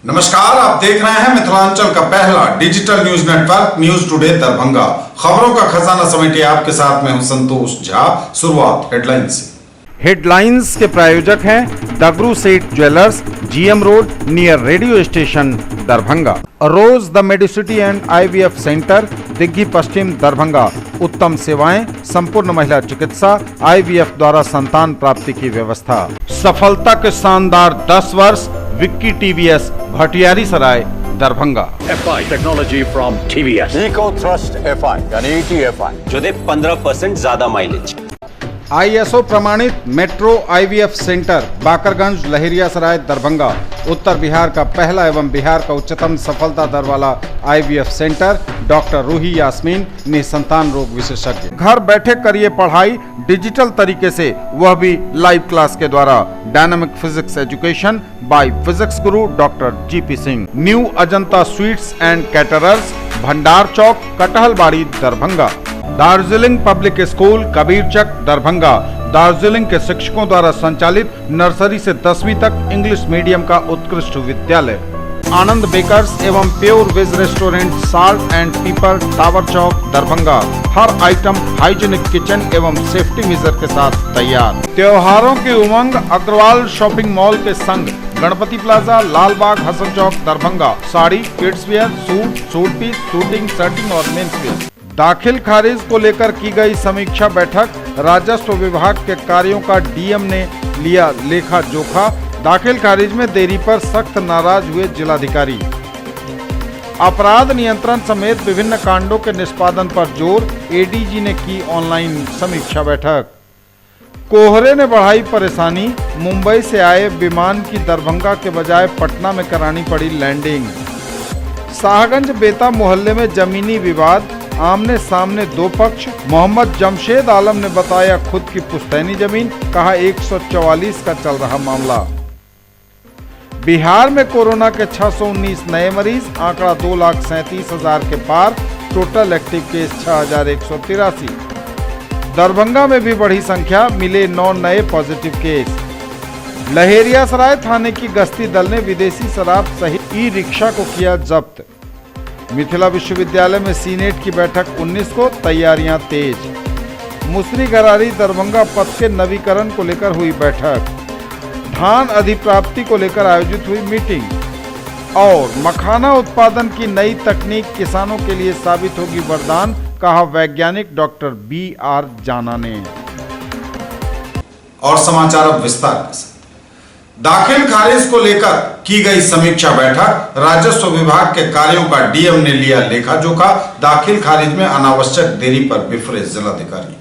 नमस्कार, आप देख रहे हैं मिथिलांचल का पहला digital news network news today Darbhanga. खबरों का खजाना समेटे आपके साथ मैं हूं संतोष झा। शुरुआत हेडलाइंस से। हेडलाइंस के प्रायोजक हैं Dagru Seth jewellers, GM road near radio station Darbhanga. Rose the medicity and IVF centre, Digghi Paschim Darbhanga. उत्तम सेवाएं, संपूर्ण महिला चिकित्सा, आईवीएफ द्वारा संतान प्राप्ति की व्यवस्था। सफलता के शानदार 10 वर्ष, Vicky TVS, Bhatiyari Sarai Darbhanga. FI technology from TVS। Eco thrust FI यानी ETFI जो दे 15% ज्यादा माइलेज। ISO प्रमाणित metro IVF centre, Bakarganj, Laheriasarai Darbhanga. उत्तर बिहार का पहला एवं बिहार का उच्चतम सफलता दर वाला IVF centre. Doctor Ruhi Yasmin, निसंतान रोग विशेषज्ञ। घर बैठे करिए पढ़ाई डिजिटल तरीके से, वह भी लाइव क्लास के द्वारा। Dynamic physics education by physics guru doctor GP Singh. New Ajanta sweets and caterers, Bhandar Chowk, Kathalbari Darbhanga. Darjeeling public school, Kabirchak Darbhanga. Darjeeling के शिक्षकों द्वारा संचालित नर्सरी से 10वीं तक इंग्लिश मीडियम का उत्कृष्ट विद्यालय। आनंद बेकर्स एवं pure veg restaurant, salt and pepper, tower चौक दरभंगा। हर आइटम हाइजीनिक किचन एवं सेफ्टी मेजर के साथ तैयार। त्योहारों की उमंग अग्रवाल शॉपिंग मॉल के संग, Ganpati plaza, Lalbagh, Hasan Chowk Darbhanga. Sari, kids wear, suit piece, suiting, shirting और मेंस वेयर। दाखिल खारिज को लेकर की गई समीक्षा बैठक, राजस्व विभाग के कार्यों का डीएम ने लिया लेखा जोखा। दाखिल खारिज में देरी पर सख्त नाराज हुए जिलाधिकारी। अपराध नियंत्रण समेत विभिन्न कांडों के निष्पादन पर जोर, एडीजी ने की ऑनलाइन समीक्षा बैठक। कोहरे ने बढ़ाई परेशानी, मुंबई से आए विमान की दरभंगा के बजाय पटना में करानी पड़ी लैंडिंग। शाहगंज बेता मोहल्ले में जमीनी विवाद, आमने सामने दो पक्ष। मोहम्मद जमशेद आलम ने बताया खुद की पुश्तैनी जमीन, कहा 144 का चल रहा मामला। बिहार में कोरोना के 619 नए मरीज, आंकड़ा 2,37,000 के पार। Total active case 6,183। दरभंगा में भी बढ़ी संख्या, मिले 9 नए पॉजिटिव केस। लहेरियासराय थाने की गश्ती दल ने विदेशी शराब सहित ई-रिक्शा को किया जब्त। मिथिला विश्वविद्यालय में सीनेट की बैठक 19 को, तैयारियां तेज। मुसरी गरारी दरभंगा पथ के नवीकरण को लेकर हुई बैठक। धान अधिप्राप्ति को लेकर आयोजित हुई मीटिंग। और मखाना उत्पादन की नई तकनीक किसानों के लिए साबित होगी वरदान, कहा वैज्ञानिक डॉक्टर BR जाना ने। और समाचार अब विस्तार के साथ। दाखिल खारिज को लेकर की गई समीक्षा बैठक, राजस्व विभाग के कार्यों का डीएम ने लिया लेखा जोखा। दाखिल खारिज में अनावश्यक देरी पर बिफरे जिलाधिकारी।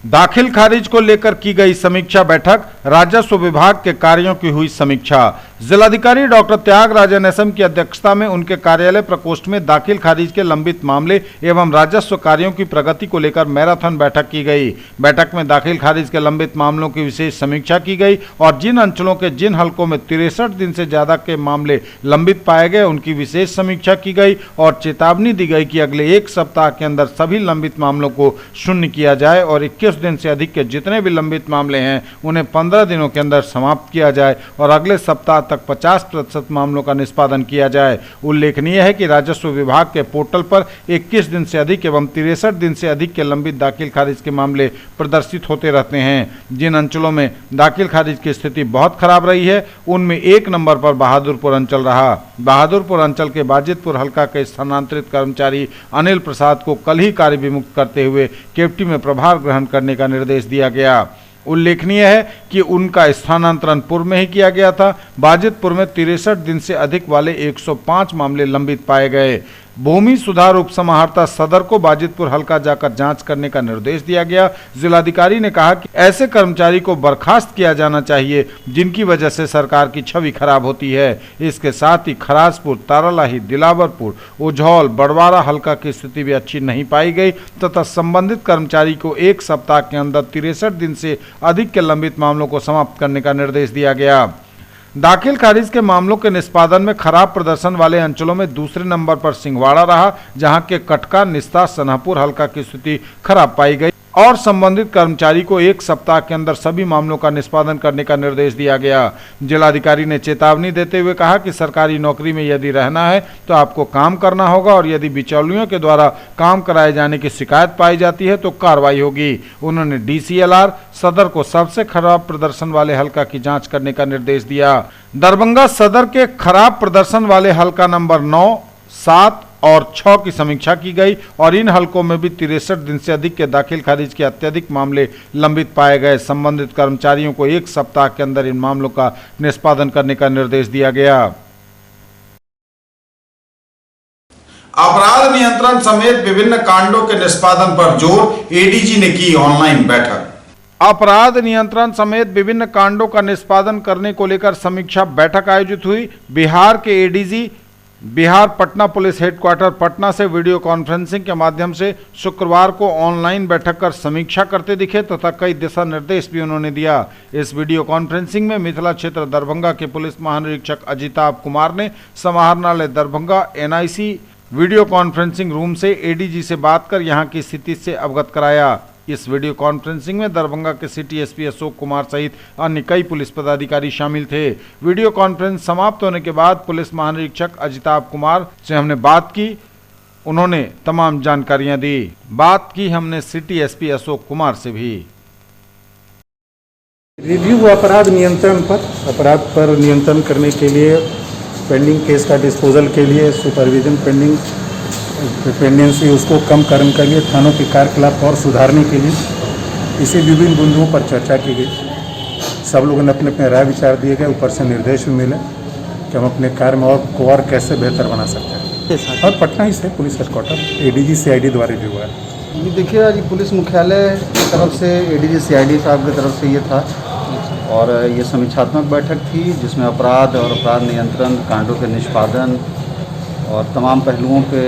दाखिल खारिज को लेकर की गई समीक्षा बैठक, राजस्व विभाग के कार्यों की हुई समीक्षा। जिलाधिकारी डॉक्टर त्यागराजन SM की अध्यक्षता में उनके कार्यालय प्रकोष्ठ में दाखिल खारिज के लंबित मामले एवं राजस्व कार्यों की प्रगति को लेकर मैराथन बैठक की गई। बैठक में दाखिल खारिज के लंबित मामलों की विशेष समीक्षा की गई और जिन अंचलों के जिन हलकों में 63 दिन से ज्यादा के मामले लंबित पाए गए उनकी विशेष समीक्षा की गई और चेतावनी दी गई कि अगले 1 सप्ताह के अंदर सभी लंबित मामलों को शून्य किया जाए और 21 दिन से अधिक के जितने भी लंबित मामले हैं उन्हें 15 दिनों के अंदर समाप्त किया जाए और अगले सप्ताह तक 50% मामलों का निष्पादन किया जाए। उल्लेखनीय है कि राजस्व विभाग के पोर्टल पर 21 दिन से अधिक एवं 63 दिन से अधिक के लंबित दाखिल खारिज के मामले प्रदर्शित होते रहते हैं। जिन अंचलों में दाखिल खारिज की स्थिति बहुत खराब रही है उनमें 1 नंबर पर बहादुरपुर अंचल रहा। बहादुरपुर अंचल के बाजितपुर हल्का के स्थानांतरित कर्मचारी अनिल प्रसाद को कल ही कार्य विमुक्त करते हुए केवटी में प्रभार ग्रहण करने का निर्देश दिया गया। उल्लेखनीय है कि उनका स्थानांतरण पूर्व में ही किया गया था। बाजितपुर में 63 दिन से अधिक वाले 105 मामले लंबित पाए गए। भूमि सुधार उप समाहर्ता सदर को बाजितपुर हल्का जाकर जांच करने का निर्देश दिया गया। जिलाधिकारी ने कहा कि ऐसे कर्मचारी को बर्खास्त किया जाना चाहिए जिनकी वजह से सरकार की छवि खराब होती है। इसके साथ ही खराजपुर, तारालाही, दिलावरपुर, उझौल, बड़वारा हल्का की स्थिति भी अच्छी नहीं पाई गई तथा संबंधित कर्मचारी को 1 सप्ताह के अंदर 63 दिन से अधिक के लंबित मामलों को समाप्त करने का निर्देश दिया गया। दाखिल खारिज के मामलों के निष्पादन में खराब प्रदर्शन वाले अंचलों में दूसरे नंबर पर सिंहवाड़ा रहा, जहां के कटका, निस्ता, सनहपुर हल्का की स्थिति खराब पाई गई और संबंधित कर्मचारी को 1 सप्ताह के अंदर सभी मामलों का निष्पादन करने का निर्देश दिया गया। जिलाधिकारी ने चेतावनी देते हुए कहा कि सरकारी नौकरी में यदि रहना है तो आपको काम करना होगा और यदि बिचौलियों के द्वारा काम कराए जाने की शिकायत पाई जाती है तो कार्रवाई होगी। उन्होंने DCLR सदर को सबसे खराब प्रदर्शन वाले हल्का की जांच करने का निर्देश दिया। दरभंगा सदर के खराब प्रदर्शन वाले हल्का नंबर 9, 7 और 6 की समीक्षा की गई और इन हलकों में भी 63 दिन से अधिक के दाखिल खारिज के अत्यधिक मामले लंबित पाए गए। संबंधित कर्मचारियों को 1 सप्ताह के अंदर इन मामलों का निष्पादन करने का निर्देश दिया गया। अपराध नियंत्रण समेत विभिन्न कांडों के निष्पादन पर जोर, ADG ने की ऑनलाइन बैठक। अपराध नियंत्रण समेत विभिन्न कांडों का निष्पादन करने को लेकर समीक्षा बैठक आयोजित हुई। बिहार के ADG Bihar Patna police headquarter Patna से वीडियो कॉन्फ्रेंसिंग के माध्यम से शुक्रवार को ऑनलाइन बैठक कर समीक्षा करते दिखे तथा कई दिशा निर्देश भी उन्होंने दिया। इस वीडियो कॉन्फ्रेंसिंग में मिथिला क्षेत्र दरभंगा के पुलिस महानिरीक्षक अजिताभ कुमार ने समाहरणालय Darbhanga NIC video conferencing room से ADG से बात कर यहां की स्थिति से अवगत कराया। इस वीडियो कॉन्फ्रेंसिंग में दरभंगा के सिटी SP अशोक कुमार सहित अन्य कई पुलिस पदाधिकारी शामिल थे। वीडियो कॉन्फ्रेंस समाप्त होने के बाद पुलिस महानिरीक्षक अजिताभ कुमार से हमने बात की। उन्होंने तमाम जानकारियां दी। बात की हमने सिटी SP अशोक कुमार से भी। रिव्यू अपराध नियंत्रण पर नियंत्रण करने के लिए पेंडिंग केस का डिस्पोजल के लिए सुपरविजन पेंडेंसी उसको कम करने के लिए थानों के कार्यकलाप और सुधारने के लिए इसी विभिन्न बिंदुओं पर चर्चा की गई। सब लोगों ने अपने अपने राय विचार दिए गए, ऊपर से निर्देश भी मिले कि हम अपने कार्य में और कैसे बेहतर बना सकते हैं। और पटना ही से पुलिस हेडक्वार्टर ADG CID द्वारा भी हुआ है। ये देखिए आज पुलिस मुख्यालय की तरफ से ADG CID साहब की तरफ से ये था और ये समीक्षात्मक बैठक थी जिसमें अपराध और अपराध नियंत्रण, कांडों के निष्पादन और तमाम पहलुओं पे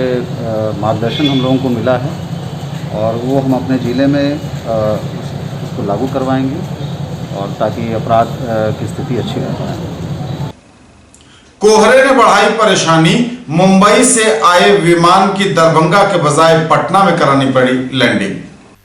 मार्गदर्शन हम लोगों को मिला है और वो हम अपने ज़िले में उसको लागू करवाएंगे और ताकि अपराध की स्थिति अच्छी रह पाए। कोहरे ने बढ़ाई परेशानी, मुंबई से आए विमान की दरभंगा के बजाय पटना में करानी पड़ी लैंडिंग।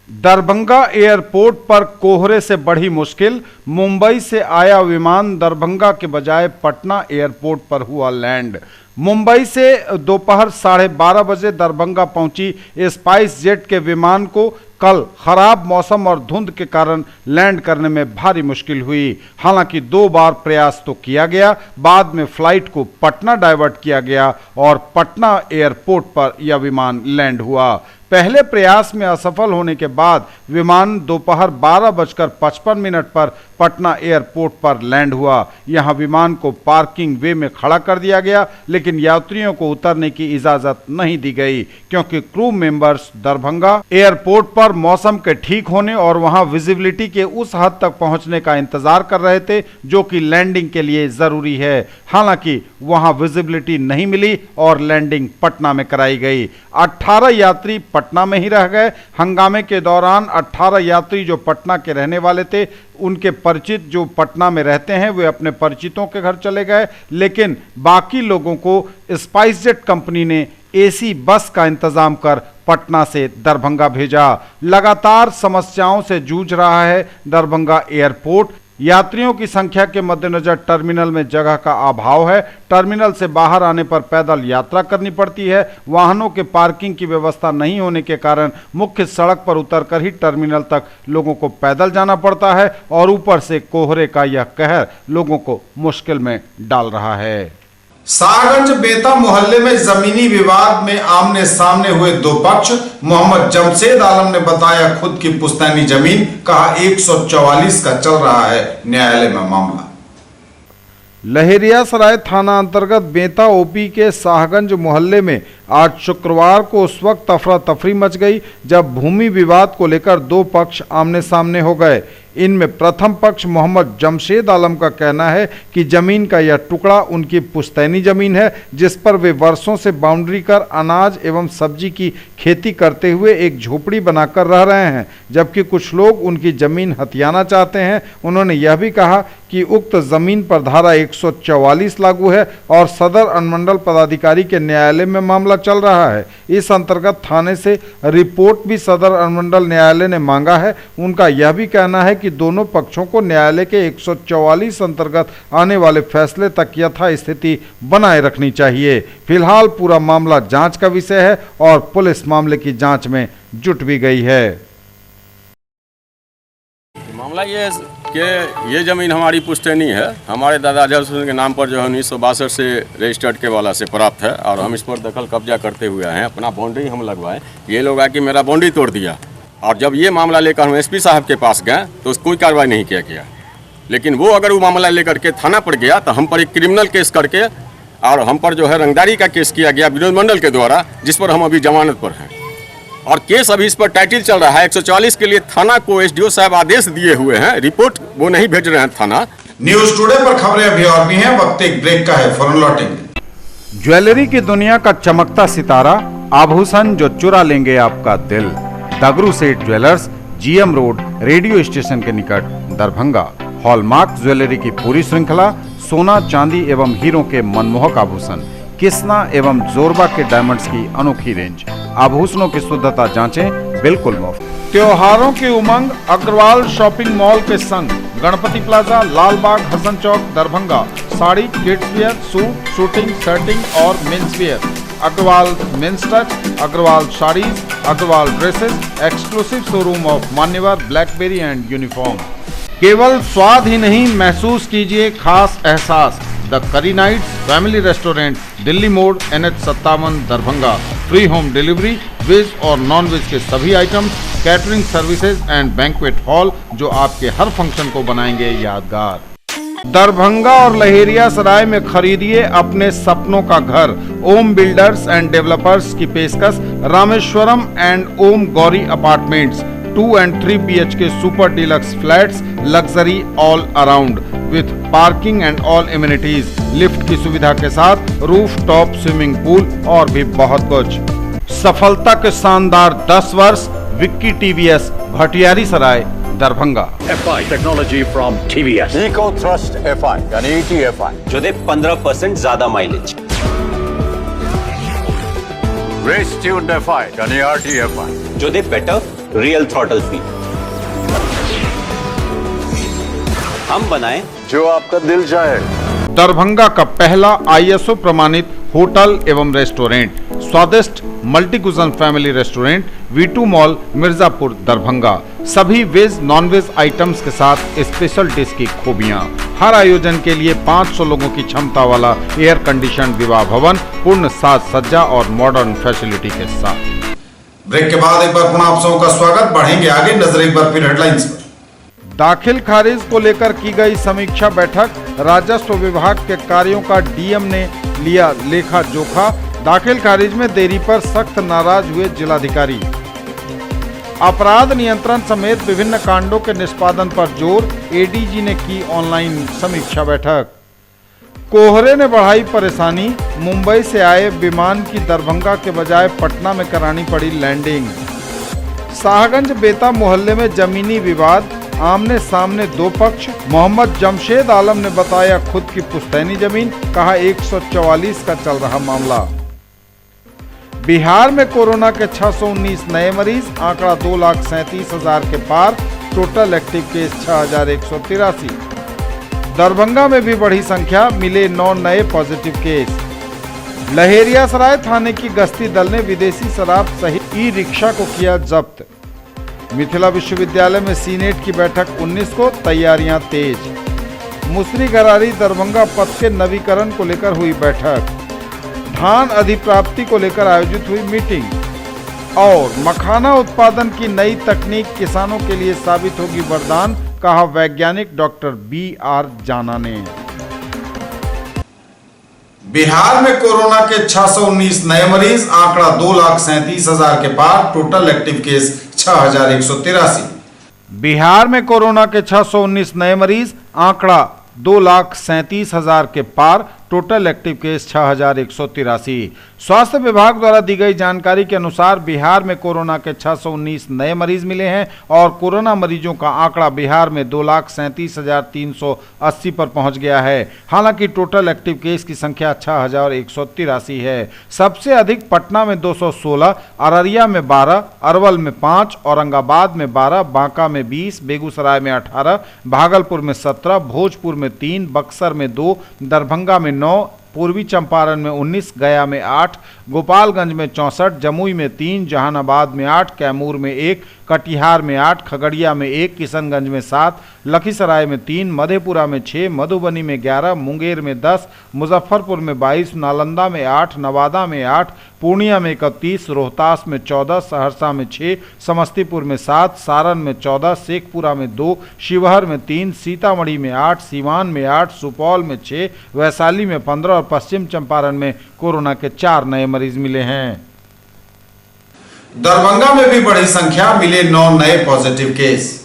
दरभंगा एयरपोर्ट पर कोहरे से बढ़ी मुश्किल, मुंबई से आया विमान दरभंगा के बजाय पटना एयरपोर्ट पर हुआ लैंड। मुंबई से दोपहर 12:30 बजे दरभंगा पहुंची स्पाइस जेट के विमान को कल खराब मौसम और धुंध के कारण लैंड करने में भारी मुश्किल हुई। हालांकि 2 बार प्रयास तो किया गया, बाद में फ्लाइट को पटना डाइवर्ट किया गया और पटना एयरपोर्ट पर यह विमान लैंड हुआ। पहले प्रयास में असफल होने के बाद विमान दोपहर 12:55 पर पटना एयरपोर्ट पर लैंड हुआ। यहां विमान को पार्किंग वे में खड़ा कर दिया गया, लेकिन यात्रियों को उतरने की इजाजत नहीं दी गई क्योंकि क्रू मेंबर्स दरभंगा एयरपोर्ट पर मौसम के ठीक होने और वहां विजिबिलिटी के उस हद तक पहुंचने का इंतजार कर रहे थे जो कि लैंडिंग के लिए जरूरी है। हालांकि वहां विजिबिलिटी नहीं मिली और लैंडिंग पटना में कराई गई। 18 यात्री पटना में ही रह गए। हंगामे के दौरान 18 यात्री जो पटना के रहने वाले थे, उनके परिचित जो पटना में रहते हैं वे अपने परिचितों के घर चले गए, लेकिन बाकी लोगों को स्पाइसजेट कंपनी ने AC बस का इंतजाम कर पटना से दरभंगा भेजा। लगातार समस्याओं से जूझ रहा है दरभंगा एयरपोर्ट। यात्रियों की संख्या के मद्देनजर टर्मिनल में जगह का अभाव है। टर्मिनल से बाहर आने पर पैदल यात्रा करनी पड़ती है। वाहनों के पार्किंग की व्यवस्था नहीं होने के कारण मुख्य सड़क पर उतरकर ही टर्मिनल तक लोगों को पैदल जाना पड़ता है और ऊपर से कोहरे का यह कहर लोगों को मुश्किल में डाल रहा है। शाहगंज बेता मोहल्ले में जमीनी विवाद में आमने सामने हुए 2 पक्ष। मोहम्मद जमशेद आलम ने बताया खुद की पुश्तैनी जमीन, कहा 144 का चल रहा है न्यायालय में मामला। लहेरियासराय थाना अंतर्गत बेता OP के शाहगंज मोहल्ले में आज शुक्रवार को उस वक्त अफरा तफरी मच गई जब भूमि विवाद को लेकर 2 पक्ष आमने सामने हो गए। इनमें प्रथम पक्ष मोहम्मद जमशेद आलम का कहना है कि जमीन का यह टुकड़ा उनकी पुश्तैनी जमीन है जिस पर वे वर्षों से बाउंड्री कर अनाज एवं सब्जी की खेती करते हुए एक झोपड़ी बनाकर रह रहे हैं, जबकि कुछ लोग उनकी जमीन हथियाना चाहते हैं। उन्होंने यह भी कहा कि कि उक्त जमीन पर धारा 144 लागू है और सदर अनुमंडल पदाधिकारी के न्यायालय में मामला चल रहा है। इस अंतर्गत थाने से रिपोर्ट भी सदर अनुमंडल न्यायालय ने मांगा है। उनका यह भी कहना है कि दोनों पक्षों को न्यायालय के 144 अंतर्गत आने वाले फैसले तक यथास्थिति बनाए रखनी चाहिए। फिलहाल पूरा मामला जांच का विषय है और पुलिस मामले की जांच में जुट भी गई है। मामला ये है कि ये ज़मीन हमारी पुश्तैनी है। हमारे दादा अजहर हुसैन के नाम पर जो है 1962 से रजिस्टर्ड के वाला से प्राप्त है और हम इस पर दखल कब्जा करते हुए हैं। अपना बाउंड्री हम लगवाए, ये लोग आके मेरा बाउंड्री तोड़ दिया। और जब ये मामला लेकर हम एसपी साहब के पास गए तो उस कोई कार्रवाई नहीं किया गया। लेकिन वो अगर वो मामला लेकर के थाना पर गया तो हम पर एक क्रिमिनल केस करके और हम पर जो है रंगदारी का केस किया गया विनोद मंडल के द्वारा, जिस पर हम अभी जमानत पर हैं। और केस अभी इस पर टाइटिल चल रहा है। 144 के लिए थाना को एसडीओ साहब आदेश दिए हुए हैं, रिपोर्ट वो नहीं भेज रहे हैं थाना। न्यूज टुडे पर खबरें अभी और भी हैं, वक्त एक ब्रेक का है, फौरन लौटेंगे। ज्वेलरी की दुनिया का चमकता सितारा, आभूषण जो चुरा लेंगे आपका दिल। दगरू Seth jewellers, GM road, radio station के निकट, दरभंगा। हॉलमार्क ज्वेलरी की पूरी श्रृंखला, सोना चांदी एवं हीरों के मनमोहक आभूषण, किस्ना एवं जोरबा के डायमंड्स की अनोखी रेंज। आभूषणों की शुद्धता जांचें, बिल्कुल मुफ्त। त्योहारों की उमंग अग्रवाल शॉपिंग मॉल के संग, Ganpati plaza, Lal Bagh, Hasan Chowk, Darbhanga. Sari, kids wear, suit, shooting, shirting और men's wear. Agrawal men's touch, Agrawal sarees, Agrawal dresses, exclusive showroom of Manyavar Blackberry and uniform. केवल स्वाद ही नहीं, महसूस कीजिए खास एहसास। द करी नाइट्स फैमिली रेस्टोरेंट, दिल्ली मोड़, NH57, Darbhanga. Free home delivery, veg और नॉन वेज के सभी items, catering services and banquet hall जो आपके हर फंक्शन को बनाएंगे यादगार। दरभंगा और लहेरियासराय में खरीदिए अपने सपनों का घर। ओम बिल्डर्स एंड डेवलपर्स की पेशकश, Rameshwaram and Om Gauri apartments, 2 and 3 BHK super deluxe flats, luxury all around with parking and all amenities, lift की सुविधा के साथ, रूफ टॉप स्विमिंग पूल और भी बहुत कुछ। सफलता के शानदार 10 वर्ष, Vicky TVS, Bhatiyari Sarai, Darbhanga. FI technology from TVS, eco thrust FI यानी ETFI, जो दे 15% ज्यादा माइलेज। रेस ट्यून्ड FI यानी RTFI, जो दे बेटर रियल थ्रॉटल फील। हम बनाएं जो आपका दिल चाहे। दरभंगा का पहला ISO प्रमाणित होटल एवं रेस्टोरेंट, स्वादिष्ट multi cuisine family restaurant, V2 mall, Mirzapur, Darbhanga. सभी वेज नॉन वेज आइटम्स के साथ स्पेशल डिश की खूबियां। हर आयोजन के लिए 500 लोगों की क्षमता वाला एयर कंडीशन विवाह भवन, पूर्ण साज सज्जा और मॉडर्न फैसिलिटी के साथ। ब्रेक के बाद एक बार पुनः आप सबका स्वागत। बढ़ेंगे आगे, नजर एक बार फिर हेडलाइंस पर। दाखिल खारिज को लेकर की गई समीक्षा बैठक, राजस्व विभाग के कार्यों का डीएम ने लिया लेखा जोखा। दाखिल खारिज में देरी पर सख्त नाराज हुए जिलाधिकारी। अपराध नियंत्रण समेत विभिन्न कांडों के निष्पादन पर जोर, एडीजी ने की ऑनलाइन समीक्षा बैठक। कोहरे ने बढ़ाई परेशानी, मुंबई से आए विमान की दरभंगा के बजाय पटना में करानी पड़ी लैंडिंग। शाहगंज बेता मोहल्ले में जमीनी विवाद, आमने सामने दो पक्ष। मोहम्मद जमशेद आलम ने बताया खुद की पुश्तैनी जमीन, कहा 144 का चल रहा मामला। बिहार में कोरोना के 619 नए मरीज, आंकड़ा 2,37,000 के पार, टोटल एक्टिव केस 6,183। दरभंगा में भी बढ़ी संख्या, मिले 9 नए पॉजिटिव केस। लहेरियासराय थाने की गश्ती दल ने विदेशी शराब सहित ई रिक्शा को किया जब्त। मिथिला विश्वविद्यालय में सीनेट की बैठक 19 को, तैयारियां तेज। मुसरी गरारी दरभंगा पथ के नवीकरण को लेकर हुई बैठक। धान अधिप्राप्ति को लेकर आयोजित हुई मीटिंग। और मखाना उत्पादन की नई तकनीक किसानों के लिए साबित होगी वरदान, कहा वैज्ञानिक डॉक्टर BR जाना ने। बिहार में कोरोना के 619 नए मरीज, आंकड़ा 2,37,000 के पार, टोटल एक्टिव केस 6,183। बिहार में कोरोना के 619 नए मरीज, आंकड़ा 2,37,000 के पार, टोटल एक्टिव केस 6183। स्वास्थ्य विभाग द्वारा दी गई जानकारी के अनुसार बिहार में कोरोना के 619 नए मरीज मिले हैं और कोरोना मरीजों का आंकड़ा बिहार में 2,37,380 पर पहुंच गया है। हालांकि टोटल एक्टिव केस की संख्या 6183 है। सबसे अधिक पटना में 216, अररिया में 12, अरवल में 5, औरंगाबाद में 12, बांका में 20, बेगूसराय में 18, भागलपुर में 17, भोजपुर में 3, बक्सर में 2, दरभंगा में 9, पूर्वी चंपारण में 19, गया में 8, गोपालगंज में 64, जमुई में 3, जहानाबाद में 8, कैमूर में 1, कटिहार में 8, खगड़िया में 1, किशनगंज में 7, लखीसराय में 3, मधेपुरा में 6, मधुबनी में 11, मुंगेर में 10, मुजफ्फरपुर में 22, नालंदा में 8, नवादा में 8, पूर्णिया में 31, रोहतास में 14, सहरसा में 6, समस्तीपुर में 7, सारण में 14, शेखपुरा में 2, शिवहर में 3, सीतामढ़ी में 8, सीवान में 8, सुपौल में 6, वैशाली में 15 और पश्चिम चंपारण में कोरोना के 4 नए मरीज मिले हैं। दरभंगा में भी बड़ी संख्या, मिले 9 नए पॉजिटिव केस।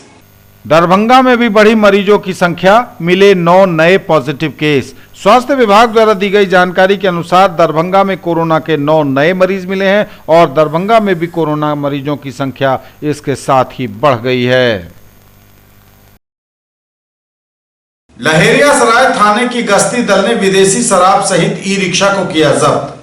दरभंगा में भी बढ़ी मरीजों की संख्या, मिले 9 नए पॉजिटिव केस। स्वास्थ्य विभाग द्वारा दी गई जानकारी के अनुसार दरभंगा में कोरोना के 9 नए मरीज मिले हैं और दरभंगा में भी कोरोना मरीजों की संख्या इसके साथ ही बढ़ गई है। लहेरियासराय थाने की गश्ती दल ने विदेशी शराब सहित ई रिक्शा को किया जब्त।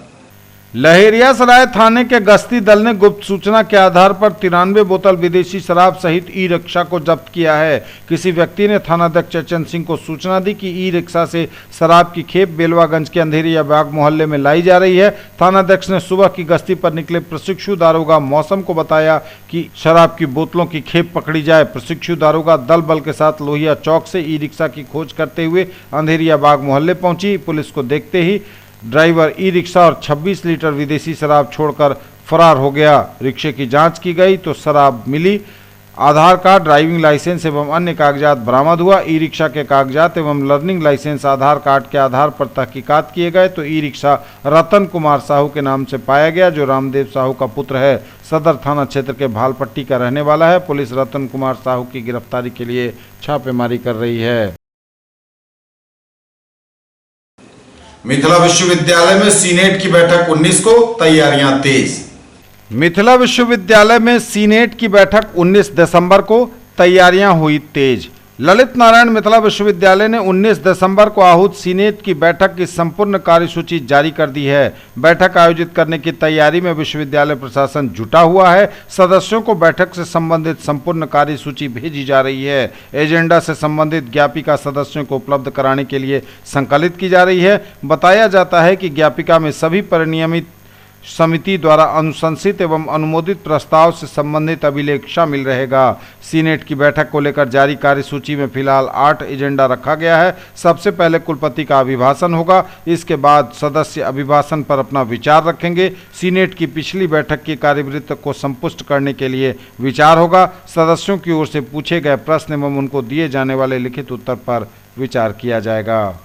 लहेरियासराय थाने के गश्ती दल ने गुप्त सूचना के आधार पर 93 बोतल विदेशी शराब सहित ई रिक्शा को जब्त किया है। किसी व्यक्ति ने थानाध्यक्ष चेतन सिंह को सूचना दी कि ई रिक्शा से शराब की खेप बेलवागंज के अंधेरिया बाग मोहल्ले में लाई जा रही है। थानाध्यक्ष ने सुबह की गश्ती पर निकले प्रशिक्षु दारोगा मौसम को बताया कि शराब की बोतलों की खेप पकड़ी जाए। प्रशिक्षु दारोगा दल बल के साथ लोहिया चौक से ई रिक्शा की खोज करते हुए अंधेरिया बाग मोहल्ले पहुंची। पुलिस को देखते ही ड्राइवर ई रिक्शा और 26 लीटर विदेशी शराब छोड़कर फरार हो गया। रिक्शे की जांच की गई तो शराब मिली। आधार कार्ड, ड्राइविंग लाइसेंस एवं अन्य कागजात बरामद हुआ। ई रिक्शा के कागजात एवं लर्निंग लाइसेंस आधार कार्ड के आधार पर तहकीकात किए गए तो ई रिक्शा रतन कुमार साहू के नाम से पाया गया, जो रामदेव साहू का पुत्र है। सदर थाना क्षेत्र के भालपट्टी का रहने वाला है। पुलिस रतन कुमार साहू की गिरफ्तारी के लिए छापेमारी कर रही है। मिथिला विश्वविद्यालय में सीनेट की बैठक 19 को, तैयारियां तेज। मिथिला विश्वविद्यालय में सीनेट की बैठक 19 दिसंबर को, तैयारियां हुई तेज। ललित नारायण मिथिला विश्वविद्यालय ने 19 दिसंबर को आहूत सीनेट की बैठक की संपूर्ण कार्यसूची जारी कर दी है। बैठक आयोजित करने की तैयारी में विश्वविद्यालय प्रशासन जुटा हुआ है। सदस्यों को बैठक से संबंधित संपूर्ण कार्यसूची भेजी जा रही है। एजेंडा से संबंधित ज्ञापिका सदस्यों को उपलब्ध कराने के लिए संकलित की जा रही है। बताया जाता है कि ज्ञापिका में सभी परिनियमित समिति द्वारा अनुशंसित एवं अनुमोदित प्रस्ताव से संबंधित अभिलेख शामिल रहेगा। सीनेट की बैठक को लेकर जारी कार्यसूची में फिलहाल 8 एजेंडा रखा गया है। सबसे पहले कुलपति का अभिभाषण होगा। इसके बाद सदस्य अभिभाषण पर अपना विचार रखेंगे। सीनेट की पिछली बैठक की कार्यवृत्त को संपुष्ट करने के लिए विचार होगा। सदस्यों की ओर से पूछे गए प्रश्न एवं उनको दिए जाने वाले लिखित उत्तर पर विचार किया जाएगा।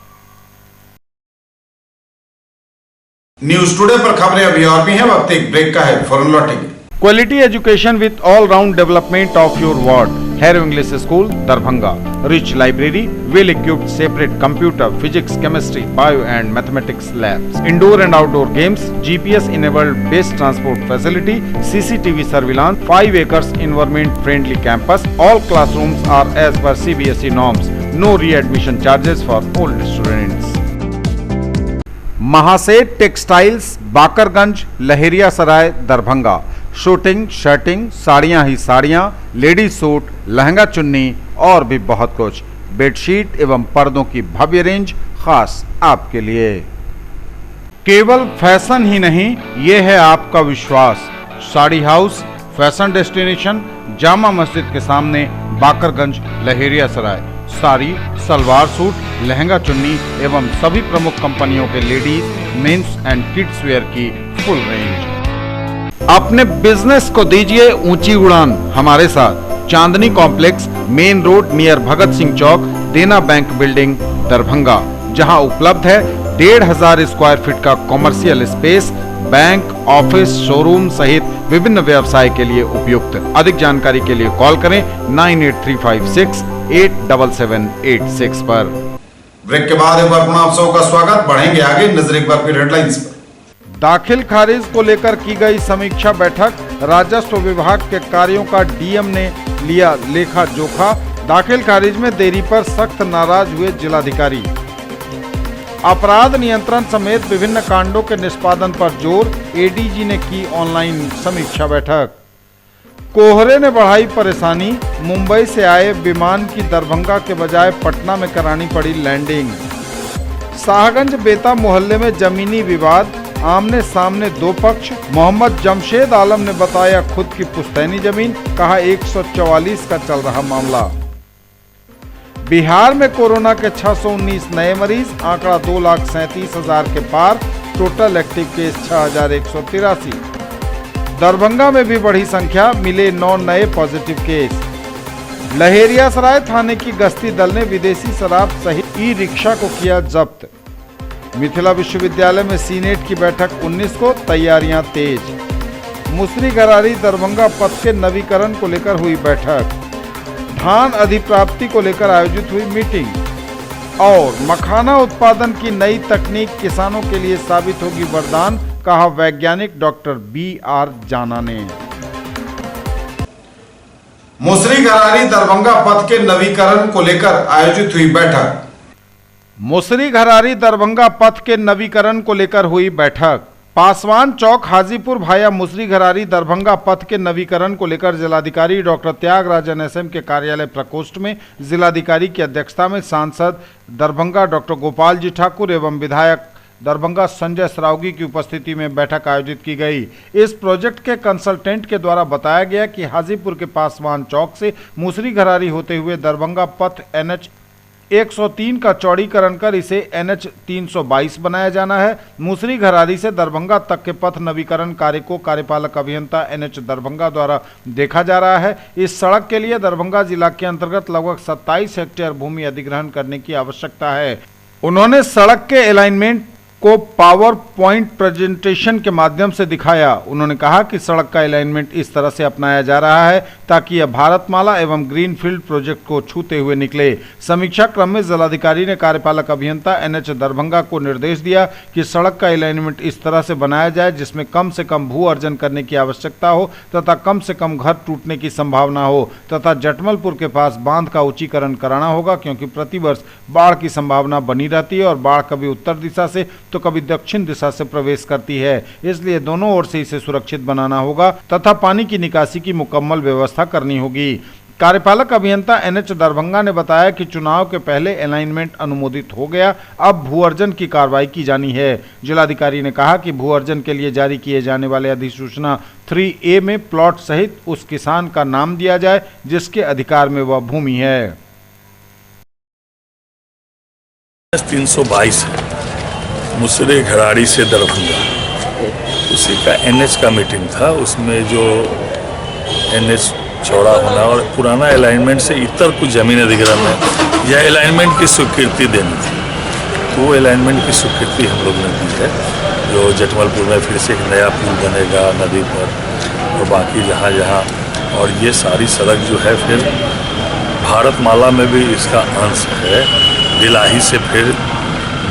न्यूज टुडे पर खबरें अभी और भी हैं, वक्त एक ब्रेक का है, फौरन लौटेंगे। Quality education with all round development of your ward. Harrow English school Darbhanga, rich library, well equipped separate computer, physics, chemistry, bio and mathematics labs, indoor and outdoor games, GPS enabled based transport facility, CCTV surveillance, 5 acres environment friendly campus. All classrooms are as per CBSE norms. No re-admission charges for old students. Mahaseth textiles, Bakarganj, Laheriasarai, Darbhanga. Shooting, shirting, साड़ियाँ ही साड़ियाँ, ladies suit, lehenga चुन्नी और भी बहुत कुछ। Bedsheet एवं पर्दों की भव्य रेंज खास आपके लिए। केवल फैशन ही नहीं, ये है आपका विश्वास। Sari house, fashion destination, Jama Masjid के सामने, बाकरगंज, लहेरियासराय। साड़ी, सलवार सूट, लहंगा चुन्नी एवं सभी प्रमुख कंपनियों के ladies, mens and kids wear की फुल रेंज। अपने बिजनेस को दीजिए ऊंची उड़ान हमारे साथ। Chandni complex, main road near Bhagat Singh चौक, देना बैंक बिल्डिंग, दरभंगा, जहां उपलब्ध है 1500 स्क्वायर फीट का commercial space, bank, office, showroom सहित विभिन्न व्यवसाय के लिए उपयुक्त। अधिक जानकारी के लिए कॉल करें 98356 87786 पर। ब्रेक के बाद एक बार पुनः आप सबका स्वागत। बढ़ेंगे आगे, नजर एक बार फिर हेडलाइंस पर। दाखिल खारिज को लेकर की गई समीक्षा बैठक, राजस्व विभाग के कार्यों का डीएम ने लिया लेखा जोखा। दाखिल खारिज में देरी पर सख्त नाराज हुए जिलाधिकारी। अपराध नियंत्रण समेत विभिन्न कांडों के निष्पादन पर जोर, एडीजी ने की ऑनलाइन समीक्षा बैठक। कोहरे ने बढ़ाई परेशानी, मुंबई से आए विमान की दरभंगा के बजाय पटना में करानी पड़ी लैंडिंग। शाहगंज बेता मोहल्ले में जमीनी विवाद, आमने सामने दो पक्ष। मोहम्मद जमशेद आलम ने बताया खुद की पुश्तैनी जमीन, कहा 144 का चल रहा मामला। बिहार में कोरोना के 619 नए मरीज, आंकड़ा 2,37,000 के पार। Total active case 6,183। दरभंगा में भी बढ़ी संख्या, मिले 9 नए पॉजिटिव केस। लहेरियासराय थाने की गश्ती दल ने विदेशी शराब सहित ई रिक्शा को किया जब्त। मिथिला विश्वविद्यालय में सीनेट की बैठक 19 को, तैयारियां तेज। मुसरी-घरारी दरभंगा पथ के नवीकरण को लेकर हुई बैठक। धान अधिप्राप्ति को लेकर आयोजित हुई मीटिंग। और मखाना उत्पादन की नई तकनीक किसानों के लिए साबित होगी वरदान, कहा वैज्ञानिक डॉक्टर BR जाना ने। मुसरी-घरारी दरभंगा पथ के नवीकरण को लेकर आयोजित हुई बैठक। मुसरी-घरारी दरभंगा पथ के नवीकरण को लेकर हुई बैठक। पासवान चौक हाजीपुर भाया मुसरी-घरारी दरभंगा पथ के नवीकरण को लेकर जिलाधिकारी डॉक्टर त्यागराजन SM के कार्यालय प्रकोष्ठ में जिलाधिकारी की अध्यक्षता में सांसद दरभंगा डॉक्टर गोपाल जी ठाकुर एवं विधायक दरभंगा संजय सरावगी की उपस्थिति में बैठक आयोजित की गई। इस प्रोजेक्ट के कंसल्टेंट के द्वारा बताया गया कि हाजीपुर के पासवान चौक से मुसरी-घरारी होते हुए दरभंगा पथ NH 103 का चौड़ीकरण कर इसे NH 322 बनाया जाना है। मुसरी-घरारी से दरभंगा तक के पथ नवीकरण कार्य को कार्यपालक अभियंता NH दरभंगा द्वारा देखा जा रहा है। इस सड़क के लिए दरभंगा जिला के अंतर्गत लगभग 27 हेक्टेयर भूमि अधिग्रहण करने की आवश्यकता है। उन्होंने सड़क के अलाइनमेंट को पावर पॉइंट प्रेजेंटेशन के माध्यम से दिखाया। उन्होंने कहा कि सड़क का अलाइनमेंट इस तरह से अपनाया जा रहा है ताकि यह भारतमाला एवं ग्रीनफील्ड प्रोजेक्ट को छूते हुए निकले। समीक्षा क्रम में जिलाधिकारी ने कार्यपालक अभियंता NH दरभंगा को निर्देश दिया कि सड़क का अलाइनमेंट इस तरह से बनाया जाए जिसमें कम से कम भू अर्जन करने की आवश्यकता हो तथा कम से कम घर टूटने की संभावना हो तथा जटमलपुर के पास बांध का ऊंचीकरण कराना होगा, क्योंकि प्रतिवर्ष बाढ़ की संभावना बनी रहती है और बाढ़ कभी उत्तर दिशा से तो कभी दक्षिण दिशा से प्रवेश करती है। इसलिए दोनों ओर से इसे सुरक्षित बनाना होगा तथा पानी की निकासी की मुकम्मल व्यवस्था करनी होगी। कार्यपालक अभियंता NH दरभंगा ने बताया कि चुनाव के पहले अलाइनमेंट अनुमोदित हो गया, अब भू अर्जन की कार्रवाई की जानी है। जिलाधिकारी ने कहा कि भू अर्जन के लिए जारी किए जाने वाले अधिसूचना 3A में प्लॉट सहित उस किसान का नाम दिया जाए जिसके अधिकार में वह भूमि है। 322 है मुसरी-घरारी से दरभंगा, उसी का NH का मीटिंग था। उसमें जो NH चौड़ा होना और पुराना अलाइनमेंट से इतर कुछ ज़मीन अधिग्रहण है या अलाइनमेंट की स्वीकृति देनी थी, तो वो अलाइनमेंट की स्वीकृति हम लोग ने दी है। जो जटमलपुर में फिर से एक नया पुल बनेगा नदी पर और बाकी जहाँ जहाँ, और ये सारी सड़क जो है फिर भारतमाला में भी इसका अंश है। दिलाही से फिर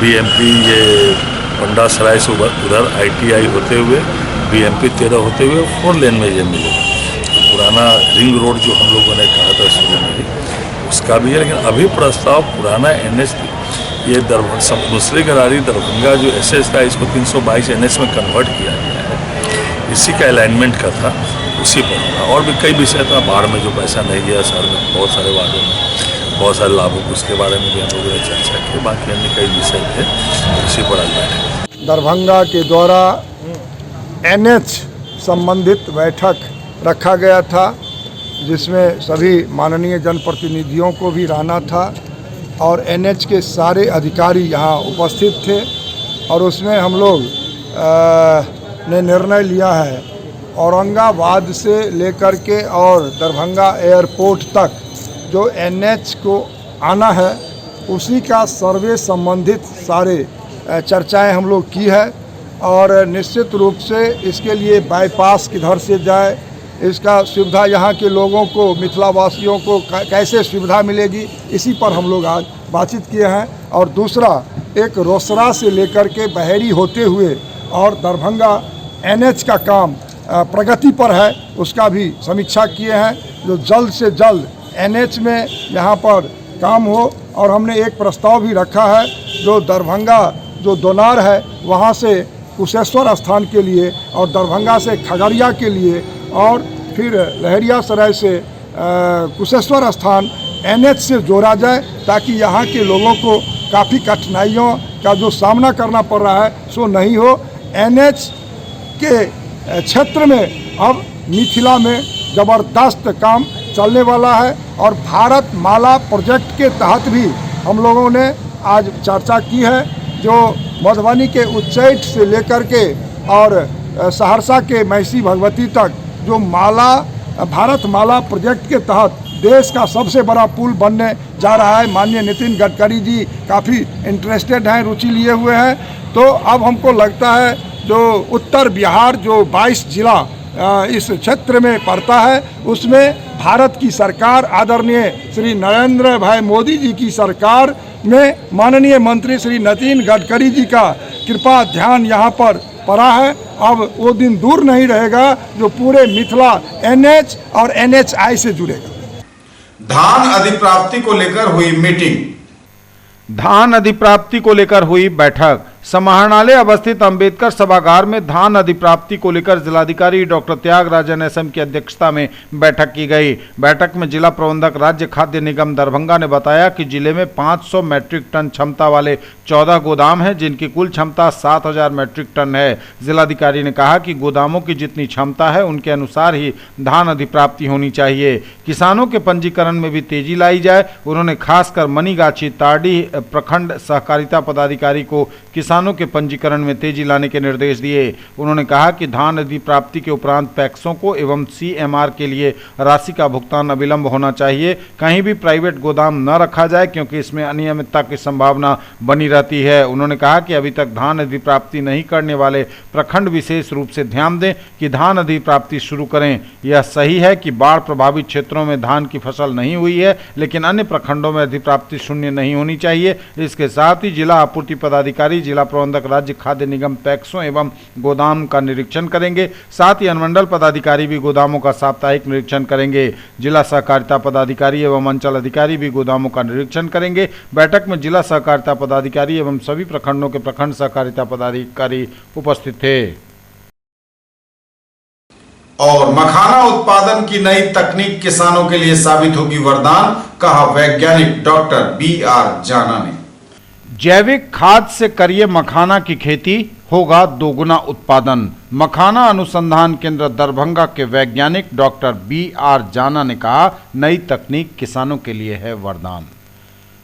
BMP ये पंडा सराय से उधर ITI होते हुए BMP 13 होते हुए 4 लेन में ये मिलेगा। पुराना रिंग रोड जो हम लोगों ने कहा था शुरू में भी उसका भी है, लेकिन अभी प्रस्ताव पुराना NH ये मुसरी-घरारी दरभंगा जो SS था इसको 322 NH में कन्वर्ट किया गया है। इसी का अलाइनमेंट का था, उसी पर होगा। और भी कई विषय था, बाढ़ में जो पैसा नहीं गया शहर में बहुत सारे वार्डों में बहुत सारे लाभों को, उसके बारे में भी हम लोगों ने चर्चा की। बाकी अन्य कई विषय थे, उसी पर आज बैठे। दरभंगा के द्वारा NH संबंधित बैठक रखा गया था जिसमें सभी माननीय जनप्रतिनिधियों को भी रहना था और NH के सारे अधिकारी यहाँ उपस्थित थे। और उसमें हम लोग ने निर्णय लिया है औरंगाबाद से लेकर के और दरभंगा एयरपोर्ट तक जो NH को आना है उसी का सर्वे संबंधित सारे चर्चाएं हम लोग की है। और निश्चित रूप से इसके लिए बाईपास किधर से जाए इसका सुविधा यहाँ के लोगों को, मिथिला वासियों को कैसे सुविधा मिलेगी, इसी पर हम लोग आज बातचीत किए हैं। और दूसरा, एक रोसड़ा से लेकर के बहेरी होते हुए और दरभंगा NH का काम प्रगति पर है, उसका भी समीक्षा किए हैं, जो जल्द से जल्द NH में यहाँ पर काम हो। और हमने एक प्रस्ताव भी रखा है, जो दरभंगा जो दोनार है वहाँ से कुशेश्वर स्थान के लिए और दरभंगा से खगड़िया के लिए और फिर लहरियासराय से कुशेश्वर स्थान NH से जोड़ा जाए, ताकि यहाँ के लोगों को काफ़ी कठिनाइयों का जो सामना करना पड़ रहा है सो नहीं हो। NH के क्षेत्र में अब मिथिला में ज़बरदस्त काम चलने वाला है और भारत माला प्रोजेक्ट के तहत भी हम लोगों ने आज चर्चा की है, जो मधुबनी के उच्चैठ से लेकर के और सहरसा के महिषी भगवती तक जो माला भारत माला प्रोजेक्ट के तहत देश का सबसे बड़ा पुल बनने जा रहा है। माननीय नितिन गडकरी जी काफ़ी इंटरेस्टेड हैं, रुचि लिए हुए हैं। तो अब हमको लगता है जो उत्तर बिहार जो 22 जिला इस क्षेत्र में पड़ता है, उसमें भारत की सरकार, आदरणीय श्री नरेंद्र भाई मोदी जी की सरकार में माननीय मंत्री श्री नितिन गडकरी जी का कृपा ध्यान यहाँ पर पड़ा है। अब वो दिन दूर नहीं रहेगा जो पूरे मिथिला NH और NHI से जुड़ेगा। धान अधिप्राप्ति को लेकर हुई मीटिंग। धान अधिप्राप्ति को लेकर हुई बैठक। समाहरणालय अवस्थित अंबेडकर सभागार में धान अधिप्राप्ति को लेकर जिलाधिकारी डॉक्टर त्यागराजन SM की अध्यक्षता में बैठक की गई। बैठक में जिला प्रबंधक राज्य खाद्य निगम दरभंगा ने बताया कि जिले में 500 मैट्रिक टन क्षमता वाले 14 गोदाम हैं, जिनकी कुल क्षमता 7000 मैट्रिक टन है। जिलाधिकारी ने कहा कि गोदामों की जितनी क्षमता है उनके अनुसार ही धान अधिप्राप्ति होनी चाहिए। किसानों के पंजीकरण में भी तेजी लाई जाए। उन्होंने खासकर मनीगाछी तारडी प्रखंड सहकारिता पदाधिकारी को किसानों के पंजीकरण में तेजी लाने के निर्देश दिए। उन्होंने कहा कि धान अधिप्राप्ति के उपरांत पैक्सों को एवं CMR के लिए राशि का भुगतान अविलंब होना चाहिए। कहीं भी प्राइवेट गोदाम न रखा जाए, क्योंकि इसमें अनियमितता की संभावना बनी रहती है। उन्होंने कहा कि अभी तक धान अधिप्राप्ति नहीं करने वाले प्रखंड विशेष रूप से ध्यान दें कि धान अधिप्राप्ति शुरू करें। यह सही है कि बाढ़ प्रभावित क्षेत्रों में धान की फसल नहीं हुई है, लेकिन अन्य प्रखंडों में अधिप्राप्ति शून्य नहीं होनी चाहिए। इसके साथ ही जिला आपूर्ति पदाधिकारी, जिला प्रबंधक राज्य खाद्य निगम पैक्सों एवं गोदाम का निरीक्षण करेंगे। साथ ही अनुमंडल पदाधिकारी भी गोदामों का साप्ताहिक निरीक्षण करेंगे। जिला सहकारिता पदाधिकारी एवं अंचल अधिकारी भी गोदामों का निरीक्षण करेंगे। बैठक में जिला सहकारिता पदाधिकारी एवं सभी प्रखंडों के प्रखंड सहकारिता पदाधिकारी उपस्थित थे। और मखाना उत्पादन की नई तकनीक किसानों के लिए साबित होगी वरदान, कहा वैज्ञानिक डॉक्टर BR जाना ने। जैविक खाद से करिए मखाना की खेती, होगा दोगुना उत्पादन। मखाना अनुसंधान केंद्र दरभंगा के वैज्ञानिक डॉक्टर BR जाना ने कहा, नई तकनीक किसानों के लिए है वरदान।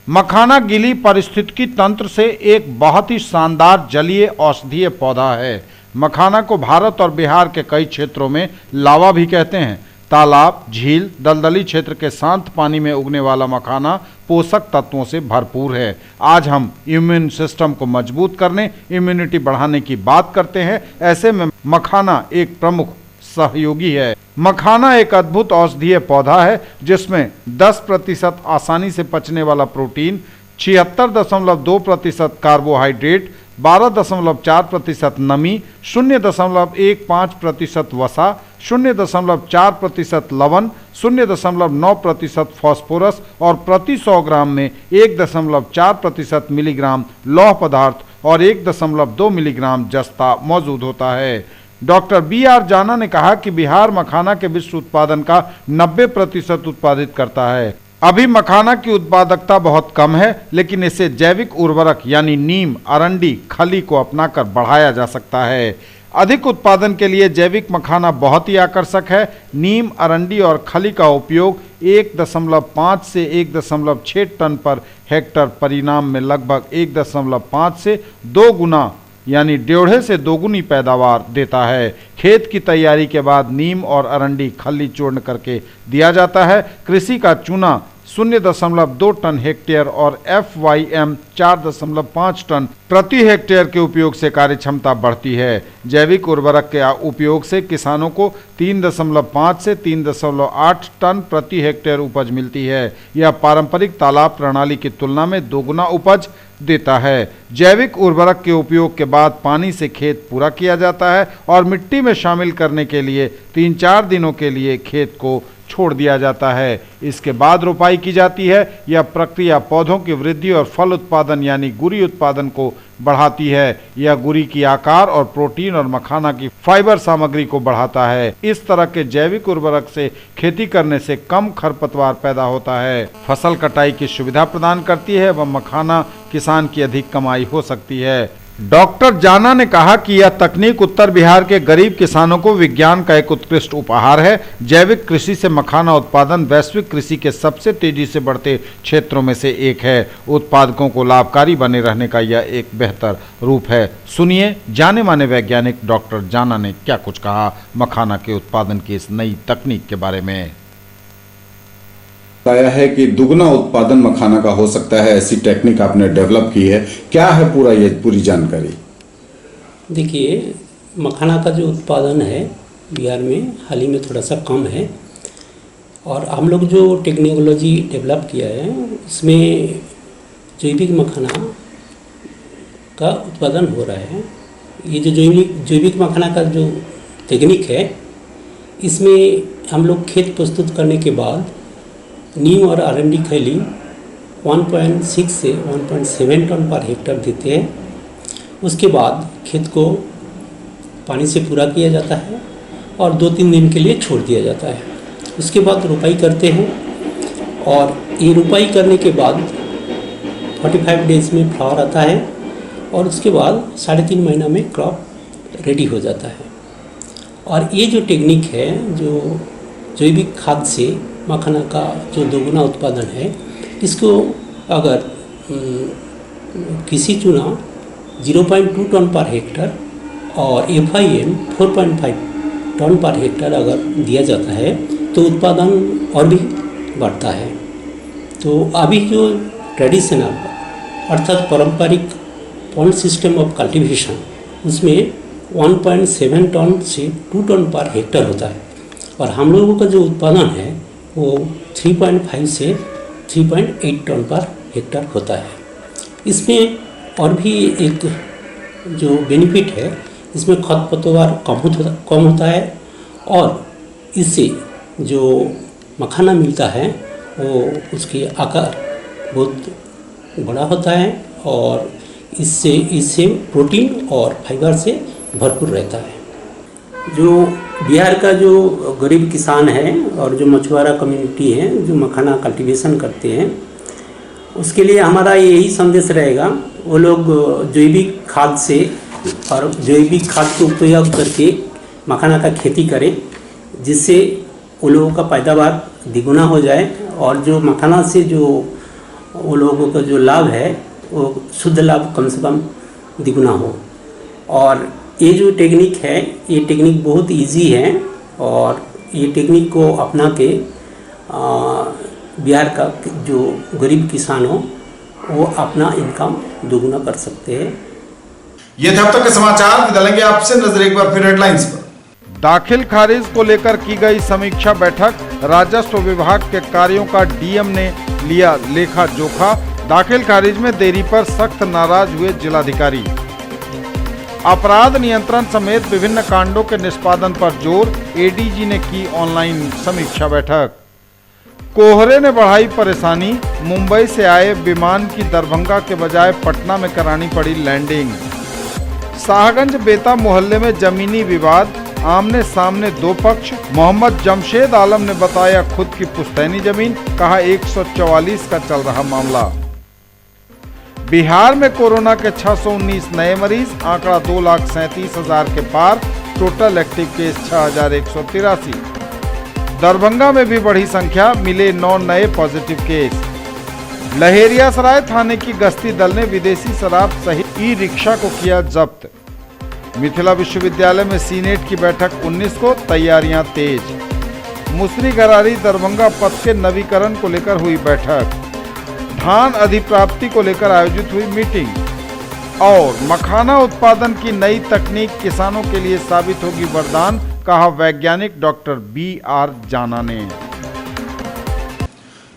मखाना गिली पारिस्थितिकी तंत्र से एक बहुत ही शानदार जलीय औषधीय पौधा है। मखाना को भारत और बिहार के कई क्षेत्रों में लावा भी कहते हैं। तालाब, झील, दलदली क्षेत्र के शांत पानी में उगने वाला मखाना पोषक तत्वों से भरपूर है। आज हम इम्यून सिस्टम को मजबूत करने, इम्यूनिटी बढ़ाने की बात करते हैं। ऐसे में मखाना एक प्रमुख सहयोगी है। मखाना एक अद्भुत औषधीय पौधा है जिसमें 10% आसानी से पचने वाला प्रोटीन, 76.2% कार्बोहाइड्रेट, 12.4% नमी, 0.15% वसा, 0.4% लवण, 0.9% फास्फोरस और प्रति 100 ग्राम में 1.4% मिलीग्राम लौह पदार्थ और 1.2 मिलीग्राम जस्ता मौजूद होता है। डॉक्टर BR जाना ने कहा कि बिहार मखाना के विश्व उत्पादन का 90% उत्पादित करता है। अभी मखाना की उत्पादकता बहुत कम है, लेकिन इसे जैविक उर्वरक यानी नीम, अरंडी, खली को अपनाकर बढ़ाया जा सकता है। अधिक उत्पादन के लिए जैविक मखाना बहुत ही आकर्षक है। नीम, अरंडी और खली का उपयोग 1.5 से 1.6 टन पर हेक्टर परिणाम में लगभग 1.5 से 2 गुना यानी 1.5 से 2 गुनी पैदावार देता है। खेत की तैयारी के बाद नीम और अरंडी खली चूर्ण करके दिया जाता है। कृषि का चूना 0.2 टन हेक्टेयर और FYM 4.5 टन प्रति हेक्टेयर के उपयोग से कार्य क्षमता बढ़ती है। जैविक उर्वरक के उपयोग से किसानों को 3.5 से 3.8 टन प्रति हेक्टेयर उपज मिलती है। यह पारंपरिक तालाब प्रणाली की तुलना में दोगुना उपज देता है। जैविक उर्वरक के उपयोग के बाद पानी से खेत पूरा किया जाता है और मिट्टी में शामिल करने के लिए 3-4 दिनों के लिए खेत को छोड़ दिया जाता है। इसके बाद रोपाई की जाती है। यह प्रक्रिया पौधों की वृद्धि और फल उत्पादन यानी गुरी उत्पादन को बढ़ाती है। यह गुरी की आकार और प्रोटीन और मखाना की फाइबर सामग्री को बढ़ाता है। इस तरह के जैविक उर्वरक से खेती करने से कम खरपतवार पैदा होता है, फसल कटाई की सुविधा प्रदान करती है व मखाना किसान की अधिक कमाई हो सकती है। डॉक्टर जाना ने कहा कि यह तकनीक उत्तर बिहार के गरीब किसानों को विज्ञान का एक उत्कृष्ट उपहार है। जैविक कृषि से मखाना उत्पादन वैश्विक कृषि के सबसे तेजी से बढ़ते क्षेत्रों में से एक है। उत्पादकों को लाभकारी बने रहने का यह एक बेहतर रूप है। सुनिए जाने माने वैज्ञानिक डॉक्टर जाना ने क्या कुछ कहा मखाना के उत्पादन की इस नई तकनीक के बारे में। बताया है कि दुगना उत्पादन मखाना का हो सकता है, ऐसी टेक्निक आपने डेवलप की है। क्या है पूरी जानकारी? देखिए, मखाना का जो उत्पादन है बिहार में हाल ही में थोड़ा सा कम है और हम लोग जो टेक्नोलॉजी डेवलप किया है उसमें जैविक मखाना का उत्पादन हो रहा है। ये जो जैविक मखाना का जो टेक्निक है इसमें हम लोग खेत प्रस्तुत करने के बाद नीम और R&D खैली 1.6 से 1.7 टन पर हेक्टेयर देते हैं। उसके बाद खेत को पानी से पूरा किया जाता है और 2-3 दिन के लिए छोड़ दिया जाता है। उसके बाद रुपाई करते हैं और ये रुपाई करने के बाद 45 डेज में फ्लावर आता है और उसके बाद 3.5 महीना में क्रॉप रेडी हो जाता है। और ये जो टेक्निक है, जो जैविक खाद से मखाना का जो दोगुना उत्पादन है, इसको अगर कृषि चूना 0.2 टन पर हेक्टर और FIM 4.5 टन पर हेक्टर अगर दिया जाता है तो उत्पादन और भी बढ़ता है। तो अभी जो ट्रेडिशनल अर्थात पारंपरिक पॉन्ड सिस्टम ऑफ कल्टीवेशन उसमें 1.7 टन से 2 टन पर हेक्टर होता है और हम लोगों का जो उत्पादन है वो 3.5 से 3.8 टन पर हेक्टर होता है। इसमें और भी एक जो बेनिफिट है, इसमें खरपतवार कम होता है और इससे जो मखाना मिलता है वो उसके आकार बहुत बड़ा होता है और इससे प्रोटीन और फाइबर से भरपूर रहता है। जो बिहार का जो गरीब किसान है और जो मछुआरा कम्युनिटी है जो मखाना कल्टीवेशन करते हैं, उसके लिए हमारा यही संदेश रहेगा, वो लोग जैविक खाद से और जैविक खाद का उपयोग करके मखाना का खेती करें, जिससे उन लोगों का पैदावार द्विगुना हो जाए और जो मखाना से जो वो लोगों का जो लाभ है वो शुद्ध लाभ कम से कम द्विगुना हो। और ये जो टेक्निक है, ये टेक्निक बहुत इजी है और ये टेक्निक को अपना के बिहार का जो गरीब किसान हो वो अपना इनकम दोगुना कर सकते हैं। ये थे अब तक के समाचार। बदलेंगे आपसे नजर एक बार फिर हेडलाइंस पर। दाखिल खारिज को लेकर की गई समीक्षा बैठक, राजस्व विभाग के कार्यों का डीएम ने लिया लेखा जोखा। दाखिल खारिज में देरी पर सख्त नाराज हुए जिलाधिकारी। अपराध नियंत्रण समेत विभिन्न कांडों के निष्पादन पर जोर, एडीजी ने की ऑनलाइन समीक्षा बैठक। कोहरे ने बढ़ाई परेशानी, मुंबई से आए विमान की दरभंगा के बजाय पटना में करानी पड़ी लैंडिंग। शाहगंज बेता मोहल्ले में जमीनी विवाद, आमने सामने दो पक्ष। मोहम्मद जमशेद आलम ने बताया खुद की पुश्तैनी जमीन, कहा 144 का चल रहा मामला। बिहार में कोरोना के 619 नए मरीज, आंकड़ा 2,37,000 के पार। Total active case 6,183। दरभंगा में भी बढ़ी संख्या, मिले 9 नए पॉजिटिव केस। लहेरियासराय थाने की गश्ती दल ने विदेशी शराब सहित ई रिक्शा को किया जब्त। मिथिला विश्वविद्यालय में सीनेट की बैठक 19 को, तैयारियां तेज। मुसरी घरारी दरभंगा पथ के नवीकरण को लेकर हुई बैठक। धान अधिप्राप्ति को लेकर आयोजित हुई मीटिंग। और मखाना उत्पादन की नई तकनीक किसानों के लिए साबित होगी वरदान, कहा वैज्ञानिक डॉक्टर BR जाना ने।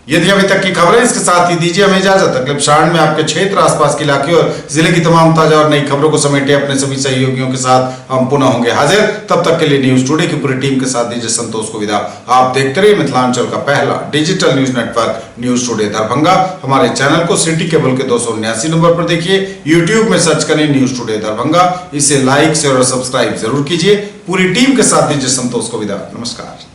ये थी अभी तक की खबरें। इसके साथ ही दीजिए हमें इजाजत। अगले प्रसारण में आपके क्षेत्र, आसपास के इलाके और जिले की तमाम ताजा और नई खबरों को समेटे अपने सभी सहयोगियों के साथ हम पुनः होंगे हाजिर। तब तक के लिए न्यूज टुडे की पूरी टीम के साथ दीजिए संतोष को विदा। आप देखते रहिए मिथिलांचल का पहला digital news network news today Darbhanga. हमारे चैनल को सिटी केबल के 279 नंबर पर देखिए। यूट्यूब में सर्च करें न्यूज टुडे दरभंगा। इसे लाइक शेयर और सब्सक्राइब जरूर कीजिए। पूरी टीम के साथ दीजिए संतोष को विदा। नमस्कार।